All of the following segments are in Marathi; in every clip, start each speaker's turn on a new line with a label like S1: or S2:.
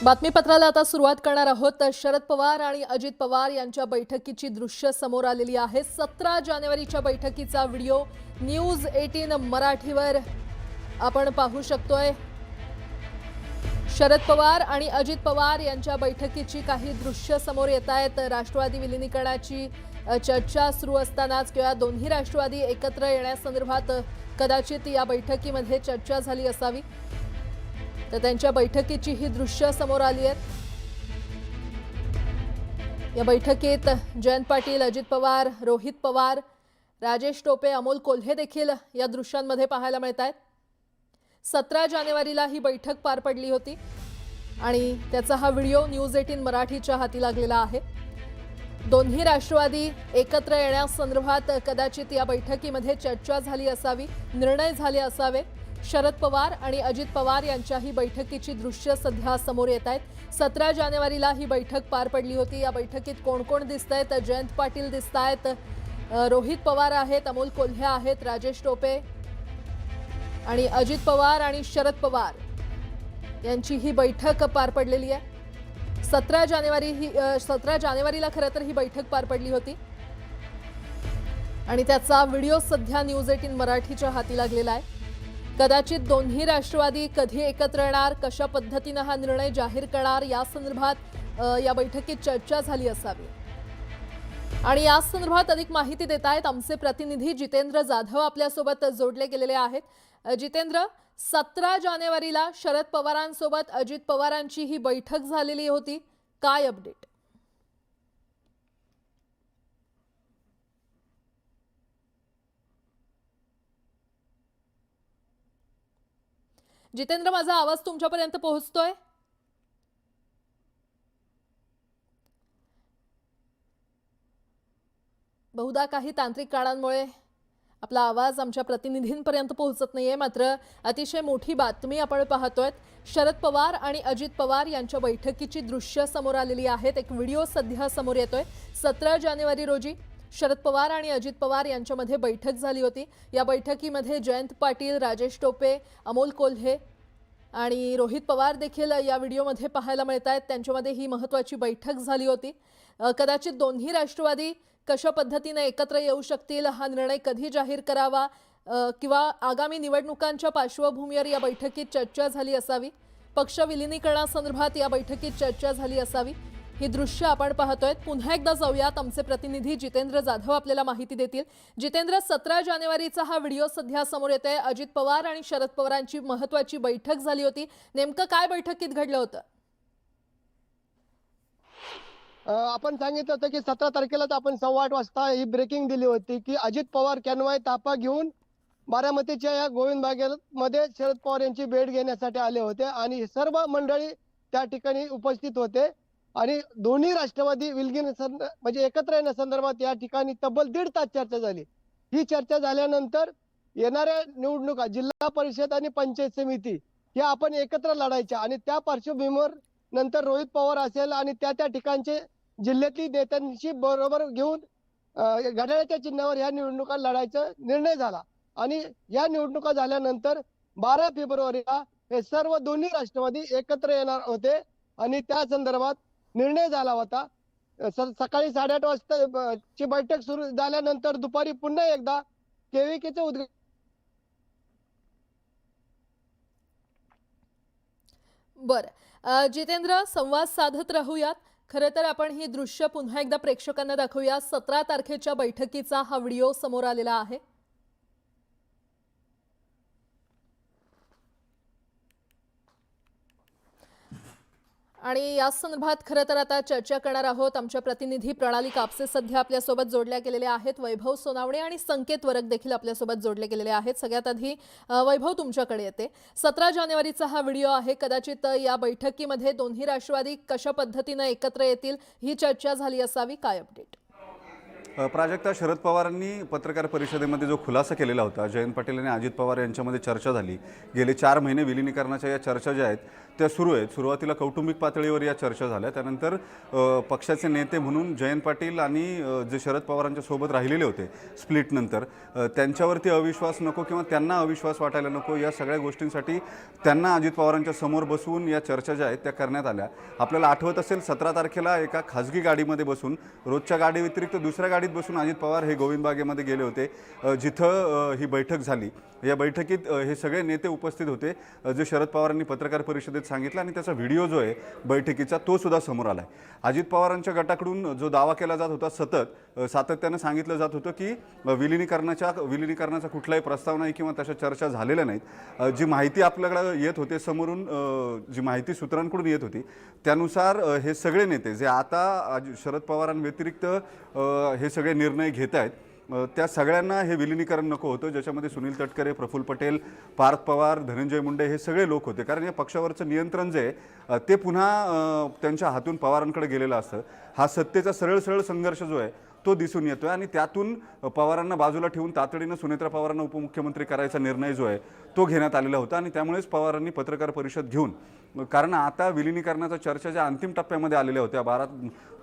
S1: बातमीपत्राला आता सुरुवात करणार आहोत। तर शरद पवार आणि अजित पवार यांच्या बैठकीची दृश्य समोर आलेली आहे। 17 जानेवारीच्या बैठकीचा व्हिडिओ न्यूज 18 मराठीवर आपण पाहू शकतोय। शरद पवार आणि अजित पवार यांच्या बैठकीची काही दृश्य समोर येत आहेत। राष्ट्रवादी विलीनीकरणाची चर्चा सुरू असतानाच किंवा दोन्ही राष्ट्रवादी एकत्र येण्यासंदर्भात कदाचित या बैठकीमध्ये चर्चा झाली असावी। तर त्यांच्या बैठकीची ही दृश्य समोर आली आहेत। या बैठकीत जयंत पाटील, अजित पवार, रोहित पवार, राजेश टोपे, अमोल कोल्हे देखील या दृश्यांमध्ये पाहायला मिळत आहेत। 17 जानेवारीला ही बैठक पार पडली होती आणि त्याचा हा व्हिडिओ न्यूज 18 मराठीच्या हाती लागलेला आहे। दोन्ही राष्ट्रवादी एकत्र येण्यासंदर्भात कदाचित या बैठकीमध्ये चर्चा झाली असावी, निर्णय झाले असावे। शरद पवार आणि अजित पवार यांच्या ही बैठकीची दृश्य सध्या समोर येत आहेत। 17 जानेवारीला ही बैठक पार पडली होती। या बैठकीत कोण कोण दिसतायत? जयंत पाटील दिसतायत, रोहित पवार आहेत, अमोल कोल्हे आहेत, राजेश टोपे आणि अजित पवार आणि शरद पवार यांची ही बैठक पार पडलेली आहे। 17 जानेवारीला खरं तर ही बैठक पार पडली होती आणि त्याचा व्हिडिओ सध्या न्यूज 18 मराठीच्या हाती लागलेला आहे। कदाचित दोन्ही राष्ट्रवादी कधी एकत्र येणार, कशा पद्धतीने हा निर्णय जाहीर करणार या संदर्भात या बैठकीत चर्चा झाली असावी। आणि या संदर्भात अधिक माहिती देत आहेत आमचे प्रतिनिधी जितेंद्र जाधव आपल्यासोबत जोडले गेलेले आहेत। जितेंद्र, 17 जानेवारीला शरद पवारांसोबत अजित पवारांची ही बैठक झालेली होती, काय अपडेट? जितेंद्र, माझा आवाज तुमच्यापर्यंत पोहोचतोय? बहुधा काही तांत्रिक कारणांमुळे आपला आवाज आमच्या प्रतिनिधींपर्यंत पोहोचत नाहीये। मात्र अतिशय मोठी बातमी आपण पाहतोय। शरद पवार आणि अजित पवार यांच्या बैठकीची दृश्य समोर आलेली आहेत। एक व्हिडिओ सध्या समोर येतोय। 17 जानेवारी रोजी शरद पवार आणि अजित पवार यांच्यामध्ये बैठक झाली होती। या बैठकीमध्ये जयंत पाटील, राजेश टोपे, अमोल कोल्हे आणि रोहित पवार देखील या व्हिडिओमध्ये पाहायला मिळत आहेत। त्यांच्यामध्ये ही महत्त्वाची बैठक झाली होती। कदाचित दोन्ही राष्ट्रवादी कशा पद्धतीने एकत्र येऊ शकतील, हा निर्णय कधी जाहीर करावा किंवा आगामी निवडणुकांच्या पार्श्वभूमीवर या बैठकीत चर्चा झाली असावी। पक्ष विलीनीकरणासंदर्भात या बैठकीत चर्चा झाली असावी। ही दृश्य आपण पाहतोय। पुन्हा एकदा जाऊयात, आमचे प्रतिनिधी जितेंद्र जाधव आपल्याला माहिती देतील। जितेंद्र, 17 जानेवारीचा हा व्हिडिओ सध्या समोर येतोय। अजित पवार आणि शरद पवारांची महत्त्वाची बैठक झाली होती। नेमकं काय बैठकीत घडलं होतं?
S2: आपण सांगितलं होतं की 17 तारखेलाच आपण 8:15 वाजता ही ब्रेकिंग दिली होती की अजित पवार कॅनवाय ताफा घेऊन बारामतीच्या या गोविंद बागेमध्ये शरद पवार यांची भेट घेण्यासाठी आले होते आणि सर्व मंडळी त्या ठिकाणी उपस्थित होते आणि दोन्ही राष्ट्रवादी म्हणजे एकत्र येण्यासंदर्भात या ठिकाणी तब्बल 1.5 तास चर्चा झाली। ही चर्चा झाल्यानंतर येणाऱ्या निवडणुका जिल्हा परिषद आणि पंचायत समिती या आपण एकत्र लढायच्या आणि त्या पार्श्वभूमीवर नंतर रोहित पवार असेल आणि त्या ठिकाणचे जिल्ह्यातली नेत्यांशी बरोबर घेऊन घड्याळाच्या चिन्हावर या निवडणुका लढायचा निर्णय झाला आणि या निवडणुका झाल्यानंतर 12 फेब्रुवारीला हे सर्व दोन्ही राष्ट्रवादी एकत्र येणार होते आणि त्या संदर्भात निर्णय झाला होता। सकाळी 8:30 वाजता ची बैठक सुरू झाल्यानंतर दुपारी पुन्हा एकदा केविकेचे उद्घाटन।
S1: बरं जितेंद्र, संवाद साधत राहूयात। खरं तर आपण ही दृश्य पुन्हा एकदा प्रेक्षकांना दाखवूया। 17 तारखेच्या बैठकीचा हा व्हिडिओ समोर आलेला आहे। आणि या संदर्भात खरं तर आता चर्चा करणार आहोत। आमच्या प्रतिनिधी प्रणाली कापसे सध्या आपल्यासोबत जोडल्या गेलेल्या आहेत। वैभव सोनावणे आणि संकेत वरक देखील आपल्यासोबत जोडले गेलेले आहेत। सगळ्यात आधी वैभव, तुमच्याकडे येते। 17 जानेवारीचा हा व्हिडिओ आहे। कदाचित या बैठकीमध्ये दोन्ही राष्ट्रवादी कशा पद्धतीने एकत्र येतील ही चर्चा झाली असावी, काय अपडेट?
S3: प्राजक्ता, शरद पवारांनी पत्रकार परिषदेमध्ये जो खुलासा केलेला होता, जयंत पाटील आणि अजित पवार यांच्यामध्ये चर्चा झाली। गेले 4 महिने विलीनीकरणाच्या या चर्चा ज्या आहेत त्या सुरू आहेत. सुरुवातीला कौटुंबिक पातळीवर या चर्चा झाल्या, त्यानंतर पक्षाचे नेते म्हणून जयंत पाटील आणि जे शरद पवारांच्या सोबत राहिलेले होते स्प्लिटनंतर, त्यांच्यावरती अविश्वास नको किंवा त्यांना अविश्वास वाटायला नको, या सगळ्या गोष्टींसाठी त्यांना अजित पवारांच्या समोर बसवून या चर्चा ज्या आहेत त्या करण्यात आल्या. आपल्याला आठवत असेल 17 तारखेला एका खाजगी गाडीमध्ये बसून, रोजच्या गाडी व्यतिरिक्त दुसऱ्या गाडीत बसून अजित पवार हे गोविंद बागेमध्ये गेले होते, जिथं ही बैठक झाली. या बैठकीत हे सगळे नेते उपस्थित होते, जे शरद पवारांनी पत्रकार परिषदेत सांगितलं, आणि त्याचा व्हिडिओ जो आहे बैठकीचा तो सुद्धा समोर आला आहे. अजित पवारांच्या गटाकडून जो दावा केला जात होता, सातत्यानं सांगितलं जात होतं की विलिनीकरणाचा कुठलाही प्रस्ताव नाही किंवा तशा चर्चा झालेल्या नाहीत. जी माहिती आपल्याकडे येत होते समोरून, जी माहिती सूत्रांकडून येत होती, त्यानुसार हे सगळे नेते जे आता शरद पवारांव्यतिरिक्त हे सगळे निर्णय घेत आहेत, त्या सगळ्यांना हे विलिनीकरण नको होतं, ज्याच्यामध्ये सुनील तटकरे, प्रफुल्ल पटेल, पार्थ पवार, धनंजय मुंडे हे सगळे लोक होते. कारण या पक्षावरचं नियंत्रण जे आहे ते पुन्हा त्यांच्या हातून पवारांकडे गेलेलं असतं. हा सत्तेचा सरळ संघर्ष जो आहे तो दिसून येतोय, आणि त्यातून पवारांना बाजूला ठेवून तातडीनं सुनेत्रा पवारांना उपमुख्यमंत्री करायचा निर्णय जो आहे तो घेण्यात आलेला होता. आणि त्यामुळेच पवारांनी पत्रकार परिषद घेऊन, कारण आता विलिनीकरणाचा चर्चा ज्या अंतिम टप्प्यामध्ये आलेल्या होत्या, 12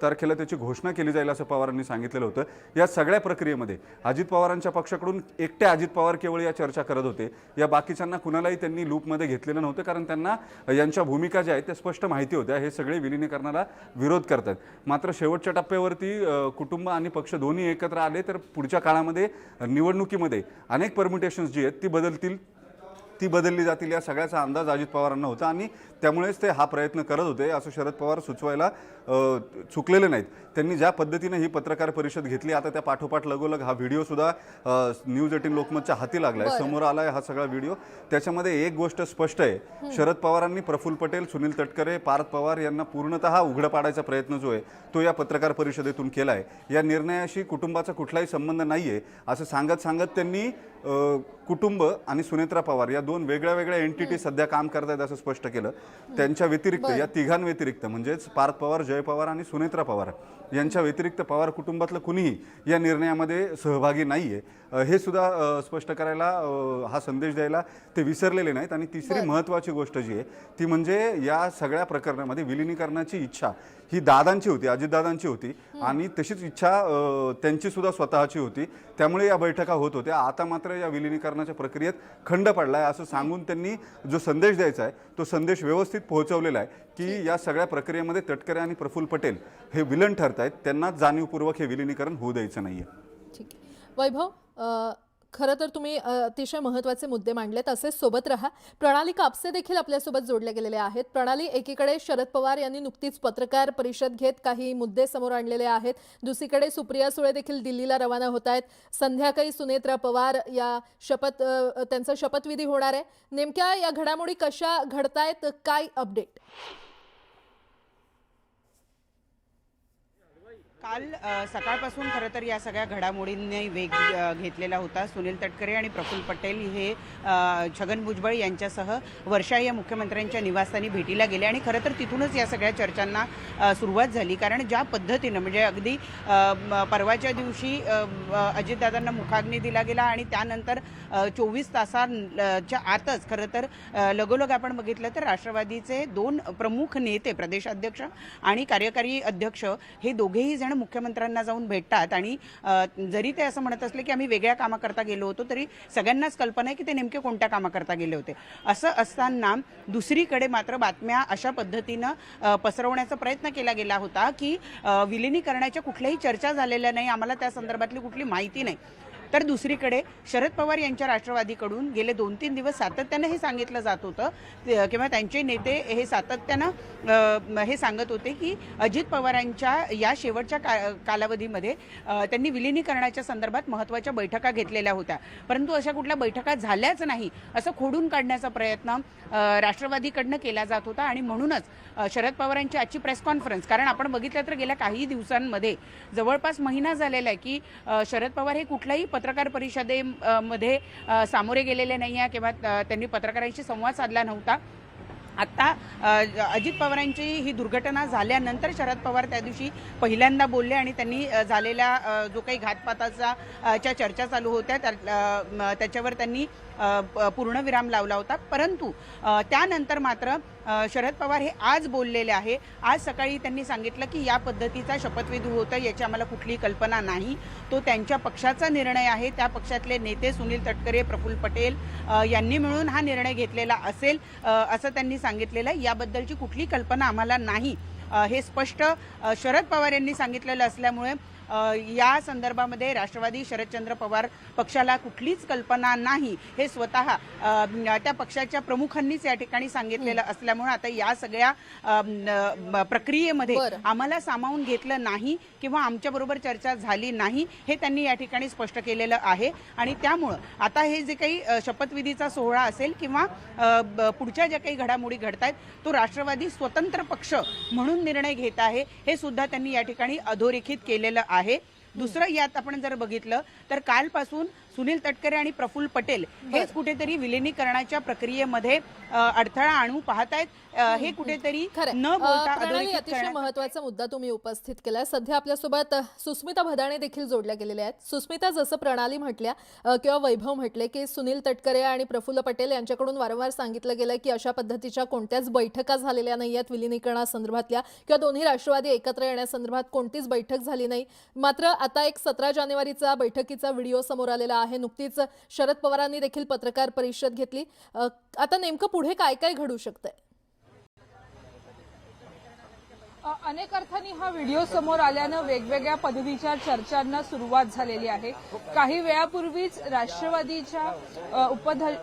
S3: तारखेला त्याची घोषणा केली जाईल असं पवारांनी सांगितलेलं होतं. या सगळ्या प्रक्रियेमध्ये अजित पवारांच्या पक्षाकडून एकटे अजित पवार केवळ या चर्चा करत होते. या बाकीच्यांना कुणालाही त्यांनी लूपमध्ये घेतलेलं नव्हतं, कारण त्यांना यांच्या भूमिका ज्या आहेत त्या स्पष्ट माहिती होत्या. हे सगळे विलिनीकरणाला विरोध करतात. मात्र शेवटच्या टप्प्यावरती कुटुंब आणि पक्ष दोन्ही एकत्र आले तर पुढच्या काळामध्ये निवडणुकीमध्ये अनेक परम्युटेशन्स जी आहेत ती बदलली जातील, या सगळ्याचा अंदाज अजित पवारांना होता, आणि त्यामुळेच ते हा प्रयत्न करत होते असं शरद पवार सुचवायला चुकलेले नाहीत. त्यांनी ज्या पद्धतीने ही पत्रकार परिषद घेतली, आता त्या पाठोपाठ लगोलग हा व्हिडिओसुद्धा न्यूज 18 लोकमतच्या हाती लागलाय, समोर आलाय हा सगळा व्हिडिओ. त्याच्यामध्ये एक गोष्ट स्पष्ट आहे, शरद पवारांनी प्रफुल्ल पटेल, सुनील तटकरे, पार्थ पवार यांना पूर्णतः उघड पाडायचा प्रयत्न जो आहे तो या पत्रकार परिषदेतून केला आहे. या निर्णयाशी कुटुंबाचा कुठलाही संबंध नाही आहे असं सांगत त्यांनी कुटुंब आणि सुनेत्रा पवार या दोन वेगळ्या एंटिटी सध्या काम करतायत असं स्पष्ट केलं. त्यांच्या व्यतिरिक्त, या तिघांव्यतिरिक्त, म्हणजेच पार्थ पवार, जय पवार आणि सुनेत्रा पवार यांच्या व्यतिरिक्त पवार कुटुंबातलं कुणीही या निर्णयामध्ये सहभागी नाही आहे, हे सुद्धा स्पष्ट करायला, हा संदेश द्यायला ते विसरलेले नाहीत. आणि तिसरी महत्त्वाची गोष्ट जी आहे ती म्हणजे या सगळ्या प्रकरणामध्ये विलिनीकरणाची इच्छा ही दादांची होती, अजितदादांची होती, आणि तशीच इच्छा त्यांची सुद्धा स्वतःची होती. त्यामुळे या बैठका होत होत्या. आता मात्र या विलिनीकरणाच्या प्रक्रियेत खंड पडला आहे असं सांगून त्यांनी जो संदेश द्यायचा आहे तो संदेश व्यवस्थित पोहोचवलेला आहे की या सगळ्या प्रक्रियेमध्ये तटकरे आणि प्रफुल्ल पटेल हे विलन ठरत आहेत, त्यांना जाणीवपूर्वक हे विलिनीकरण होऊ द्यायचं नाही आहे.
S1: ठीक आहे वैभव, खरं तर तुम्ही अतिशय महत्त्वाचे मुद्दे मांडलेत. असेच सोबत रहा. प्रणाली कापसे देखील आपल्यासोबत जोडले गेलेले आहेत. प्रणाली, एकीकडे शरद पवार यांनी नुकतीच पत्रकार परिषद घेत काही मुद्दे समोर आणलेले आहेत, दुसरीकडे सुप्रिया सुळे देखील दिल्लीला रवाना होत आहेत. संध्याकाळी सुनेत्रा पवार या त्यांचा शपथविधी होणार आहे. नेमक्या या घडामोडी कशा घडतायत, काय अपडेट?
S4: काल सकाळपासून खरं तर या सगळ्या घडामोडींनी वेग घेतलेला होता. सुनील तटकरे आणि प्रफुल्ल पटेल हे छगन भुजबळ यांच्यासह वर्षा या मुख्यमंत्र्यांच्या निवासस्थानी भेटीला गेले, आणि खरं तर तिथूनच या सगळ्या चर्चांना सुरुवात झाली. कारण ज्या पद्धतीनं, म्हणजे अगदी परवाच्या दिवशी अजितदादांना मुखाग्नी दिला गेला, आणि त्यानंतर 24 तासांच्या आतच खरं तर लगोलग आपण बघितलं तर राष्ट्रवादीचे 2 प्रमुख नेते, प्रदेशाध्यक्ष आणि कार्यकारी अध्यक्ष, हे दोघेही जण मुख्यमंत्र्यांना जाऊन भेटतात. आणि जरी ते असं म्हणत असले की आम्ही वेगळ्या कामाकरता गेलो होतो, तरी सगळ्यांनाच कल्पना आहे की ते नेमके कोणत्या कामाकरता गेले होते. असं असताना दुसरीकडे मात्र बातम्या अशा पद्धतीनं पसरवण्याचा प्रयत्न केला गेला होता की विलिनीकरणाच्या कुठल्याही चर्चा झालेल्या नाही, आम्हाला त्या संदर्भातली कुठली माहिती नाही. तर दुसरीकडे शरद पवार यांच्या राष्ट्रवादीकडून गेले 2-3 दिवस सातत्यानं हे सांगितलं जात होतं, किंवा त्यांचे नेते हे सातत्यानं हे सांगत होते की अजित पवारांच्या या शेवटच्या कालावधीमध्ये त्यांनी विलिनीकरणाच्या संदर्भात महत्त्वाच्या बैठका घेतलेल्या होत्या, परंतु अशा कुठल्या बैठका झाल्याच नाही असं खोडून काढण्याचा प्रयत्न राष्ट्रवादीकडनं केला जात होता. आणि म्हणूनच शरद पवारांची आजची प्रेस कॉन्फरन्स, कारण आपण बघितलं तर गेल्या काही दिवसांमध्ये जवळपास महिना झालेला आहे की शरद पवार हे कुठल्याही पत्रकार परिषदेमध्ये सामोरे गेलेले नाही आहे किंवा त्यांनी पत्रकारांशी संवाद साधला नव्हता. आता अजित पवारांची ही दुर्घटना झाल्यानंतर शरद पवार त्या दिवशी पहिल्यांदा बोलले, आणि त्यांनी झालेल्या जो काही घातपाताच्या चर्चा चालू होत्या त्याच्यावर त्यांनी पूर्णविराम लावला होता. परंतु त्यानंतर मात्र शरद पवार हे आज बोललेले आहे. आज सकाळी त्यांनी सांगितलं की या पद्धतीचा शपथविधी होतं याची आम्हाला कुठलीही कल्पना नाही. तो त्यांच्या पक्षाचा निर्णय आहे. त्या पक्षातले नेते सुनील तटकरे, प्रफुल्ल पटेल यांनी मिळून हा निर्णय घेतलेला असेल असं त्यांनी सांगितलेलं आहे. याबद्दलची कुठली कल्पना आम्हाला नाही हे स्पष्ट शरद पवार यांनी सांगितलेलं असल्यामुळे या संदर्भामध्ये राष्ट्रवादी शरदचंद्र पवार पक्षाला कुठलीच कल्पना नाही हे स्वतः त्या पक्षाच्या प्रमुखांनीच या ठिकाणी सांगितलेलं असल्यामुळे आता या सगळ्या प्रक्रियेमध्ये आम्हाला सामावून घेतलं नाही किंवा आमच्याबरोबर चर्चा झाली नाही हे त्यांनी या ठिकाणी स्पष्ट केलेलं आहे. आणि त्यामुळं आता हे जे काही शपथविधीचा सोहळा असेल किंवा पुढच्या ज्या काही घडामोडी घडतायत तो राष्ट्रवादी स्वतंत्र पक्ष म्हणून निर्णय घेत आहे हे सुद्धा त्यांनी या ठिकाणी अधोरेखित केलेलं आहे. दुसरं यात आपण जर बघितलं तर कालपासून सुनील तटकरे आणि प्रफुल्ल पटेल हेच कुठेतरी विलिनीकरणाच्या प्रक्रियेमध्ये अडथळा आणू पाहतायत. हे कुठेतरी न बोलता
S1: अतिशय महत्त्वाचा मुद्दा तुम्ही उपस्थित केलाय. सध्या आपल्यासोबत सुस्मिता भदाणे देखील जोडल्या गेलेल्या आहेत. सुस्मिता, जसं प्रणाली म्हटल्या किंवा वैभव म्हटले की सुनील तटकरे आणि प्रफुल्ल पटेल यांच्याकडून वारंवार सांगितलं गेलं की अशा पद्धतीच्या कोणत्याच बैठका झालेल्या नाही आहेत विलिनीकरणासंदर्भातल्या किंवा दोन्ही राष्ट्रवादी एकत्र येण्यासंदर्भात कोणतीच बैठक झाली नाही. मात्र आता एक 17 जानेवारीचा बैठकीचा व्हिडिओ समोर आलेला आहे. नुकतीच शरद पवारांनी देखील पत्रकार परिषद घेतली. आता नेमकं पुढे काय काय घडू शकतंय?
S5: अनेक अर्थांनी हा व्हिडिओ समोर आल्यानं वेगवेगळ्या पद्धतीच्या चर्चांना सुरुवात झालेली आहे. काही वेळापूर्वीच राष्ट्रवादीच्या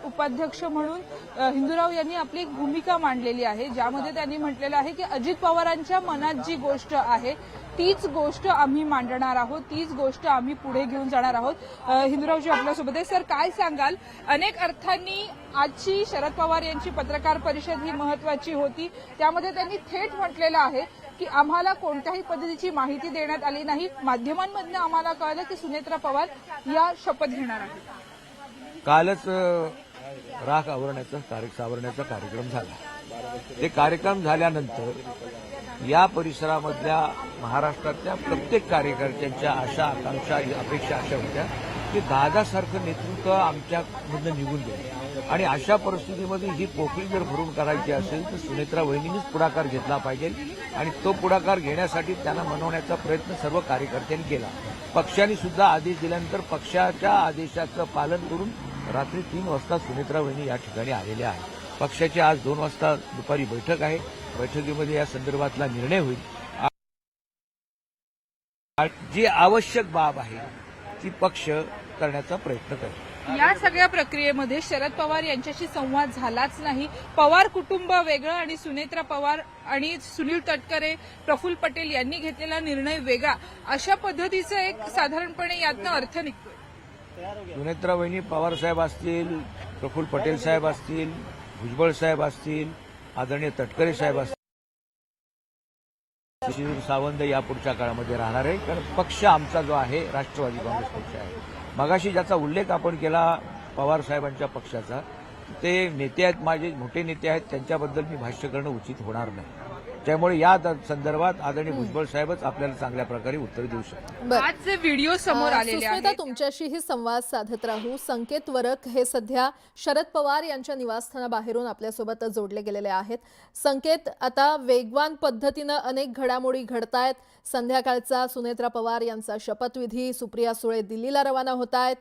S5: उपाध्यक्ष म्हणून हिंदूराव यांनी आपली एक भूमिका मांडलेली आहे, ज्यामध्ये त्यांनी म्हटलेलं आहे की अजित पवारांच्या मनात जी गोष्ट आहे तीच गोष्ट आम्ही मांडणार आहोत, तीच गोष्ट आम्ही पुढे घेऊन जाणार आहोत. हिंदूरावजी आपल्यासोबत आहे. सर, काय सांगाल? अनेक अर्थांनी आजची शरद पवार यांची पत्रकार परिषद ही महत्वाची होती. त्यामध्ये त्यांनी थेट म्हटलेलं आहे की आम्हाला कोणत्याही पद्धतीची माहिती देण्यात आली नाही. माध्यमांमधून आम्हाला कळलं की सुनेत्रा पवार या शपथ घेणार आहेत.
S6: कालच राख सावरण्याचा कार्यक्रम झाला. ते कार्यक्रम झाल्यानंतर या परिसरामधल्या महाराष्ट्रातल्या प्रत्येक कार्यकर्त्यांच्या आशा, आकांक्षा, अपेक्षा अशा होत्या की दादासारखं नेतृत्व आमच्यामधनं निघून गेलं. आणि अशा परिस्थितीमध्ये ही पोकळी जर भरून करायची असेल तर सुनेत्रा वहिनींनीच पुढाकार घेतला पाहिजे. आणि तो पुढाकार घेण्यासाठी त्यांना मनवण्याचा प्रयत्न सर्व कार्यकर्त्यांनी केला. पक्षाने सुद्धा आदेश दिल्यानंतर पक्षाच्या आदेशाचं पालन करून रात्री 3 वाजता सुनेत्रा वहिनी या ठिकाणी आलेल्या आहेत. पक्षाची आज 2 वाजता दुपारी बैठक आहे. बैठकीमध्ये या संदर्भातला निर्णय होईल. जी आवश्यक बाब आहे ती पक्ष करण्याचा प्रयत्न करेल.
S5: या सगळ्या प्रक्रियेमध्ये शरद पवार यांच्याशी संवाद झालाच नाही. पवार कुटुंब वेगळं आणि सुनेत्रा पवार आणि सुनील तटकरे, प्रफुल्ल पटेल यांनी घेतलेला निर्णय वेगळा, अशा पद्धतीचा एक साधारणपणे यातनं अर्थ निघतोय.
S6: सुनेत्रा वहिनी पवार साहेब असतील, प्रफुल्ल पटेल साहेब असतील, भुजबळ साहेब असतील, आदरणीय तटकरे साहेब असतील, सावंत यापुढच्या काळामध्ये राहणार आहे. कारण पक्ष आमचा जो आहे राष्ट्रवादी काँग्रेस पक्ष आहे. मगाशी ज्याचा उल्लेख आपण केला पवार साहेबांच्या पक्षाचा, ते नेते आहेत, माझे मोठे नेते आहेत, त्यांच्याबद्दल मी भाष्य करणं उचित होणार नाही. त्यामुळे या संदर्भात आदरणीय भुजबळ साहेबच आपल्याला चांगल्या प्रकारे उत्तर देऊ शकतात.
S5: आज जे व्हिडिओ समोर आलेले
S1: सुस्मिता,
S5: आहेत
S1: तुमच्याशीही संवाद साधत राहू. संकेत वरक हे सध्या शरद पवार यांच्या निवासस्थानाबाहेरून आपल्यासोबत जोडले गेलेले आहेत. संकेत, आता वेगवान पद्धतीनं अनेक घडामोडी घडतायत. संध्याकाळचा सुनेत्रा पवार यांचा शपथविधी, सुप्रिया सुळे दिल्लीला रवाना होत आहेत.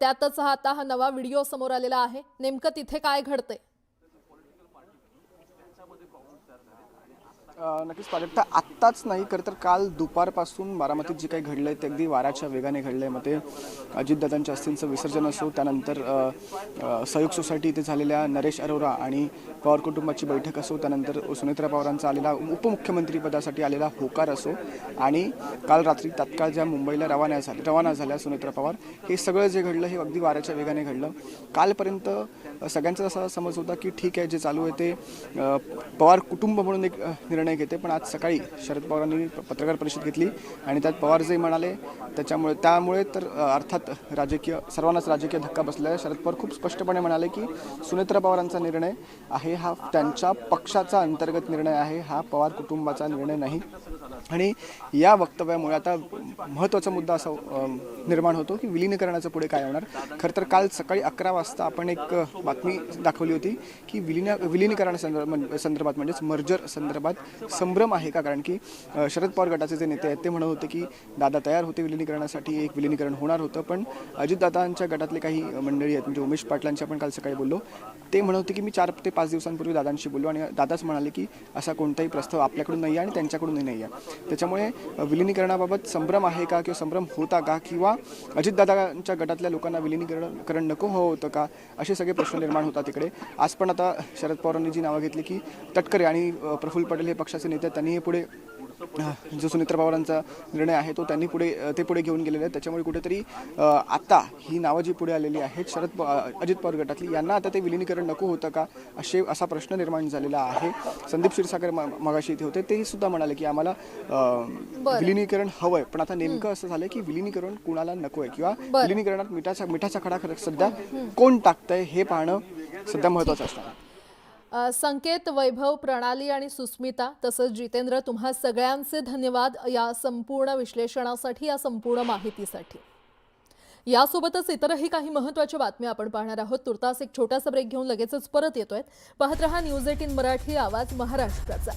S1: त्यातच आता हा नवा व्हिडिओ समोर आलेला आहे. नेमकं तिथे काय घडतंय?
S7: नक्कीच प्राजक्ता, आत्ताच नाही खरं तर काल दुपारपासून बारामतीत जे काही घडलंय ते अगदी वाऱ्याच्या वेगाने घडलंय. मग ते अजितदादांच्या अस्थींचं विसर्जन असो, त्यानंतर सहयोग सोसायटी इथे झालेल्या नरेश अरोरा आणि पवार कुटुंबाची बैठक असो, त्यानंतर सुनेत्रा पवारांचा आलेला उपमुख्यमंत्री पदासाठी आलेला होकार असो, आणि काल रात्री तात्काळ ज्या मुंबईला रवाना झाल्या सुनेत्रा पवार, हे सगळं जे घडलं हे अगदी वाऱ्याच्या वेगाने घडलं. कालपर्यंत सगळ्यांचा असा समज होता की ठीक आहे, जे चालू आहे ते पवार कुटुंब म्हणून एक निर्णय निर्णय घेते. पण आज सकाळी शरद पवारांनी पत्रकार परिषद घेतली आणि त्यात पवार जे म्हणाले त्यामुळे तर अर्थात सर्वांनाच राजकीय धक्का बसला आहे. शरद पवार खूप स्पष्टपणे म्हणाले की सुनेत्रा पवारांचा निर्णय आहे हा त्यांच्या पक्षाचा अंतर्गत निर्णय आहे, हा पवार कुटुंबाचा निर्णय नाही. आणि या वक्तव्यामुळे आता महत्त्वाचा मुद्दा असा निर्माण होतो की विलीनीकरणाचं पुढे काय होणार. खरं तर काल सकाळी 11 वाजता आपण एक बातमी दाखवली होती की विलीनीकरणासंदर्भात म्हणजेच मर्जर संदर्भात संभ्रम आहे का. कारण की शरद पवार गटाचे जे नेते आहेत ते म्हणत होते की दादा तयार होते विलीनीकरणासाठी, एक विलीनीकरण होणार होतं. पण अजितदादांच्या गटातले काही मंडळी आहेत, म्हणजे उमेश पाटलांची आपण काल सकाळी बोललो, ते म्हणत होते की मी 4 ते 5 दिवसांपूर्वी दादांशी बोललो आणि दादाच म्हणाले की असा कोणताही प्रस्ताव आपल्याकडून नाही आहे आणि त्यांच्याकडूनही नाही आहे. त्याच्यामुळे विलीनीकरणाबाबत संभ्रम आहे का किंवा संभ्रम होता का किंवा अजितदादांच्या गटातल्या लोकांना विलीनीकरण नको हवं होतं का, असे सगळे प्रश्न निर्माण होतात तिकडे. आज पण आता शरद पवारांनी जी नावं घेतली की तटकरे आणि प्रफुल्ल पटेल हे पक्षाचे नेते, त्यांनी पुढे जो सुनेत्रा पवारांचा निर्णय आहे तो त्यांनी पुढे घेऊन गेलेले आहेत. त्याच्यामुळे कुठेतरी आता ही नावं जी पुढे आलेली आहेत अजित पवार गटातली, यांना आता ते विलीनीकरण नको होतं का असा प्रश्न निर्माण झालेला आहे. संदीप क्षीरसागर मगाशी इथे होते, तेही सुद्धा म्हणाले की आम्हाला विलीनीकरण हवंय. पण आता नेमकं असं झालंय की विलीनीकरण कुणाला नकोय किंवा विलीनीकरणात मिठाचा खडा सध्या कोण टाकतंय हे पाहणं सध्या महत्त्वाचं असणार.
S1: संकेत, वैभव, प्रणाली आणि सुस्मिता तसंच जितेंद्र, तुम्हा सगळ्यांचे धन्यवाद या संपूर्ण विश्लेषणासाठी, या संपूर्ण माहितीसाठी. यासोबतच इतरही काही महत्त्वाच्या बातम्या आपण पाहणार आहोत. तुर्तास एक छोटासा ब्रेक घेऊन लगेचच परत येतोय. पाहत रहा न्यूज 18 मराठी, आवाज महाराष्ट्राचा.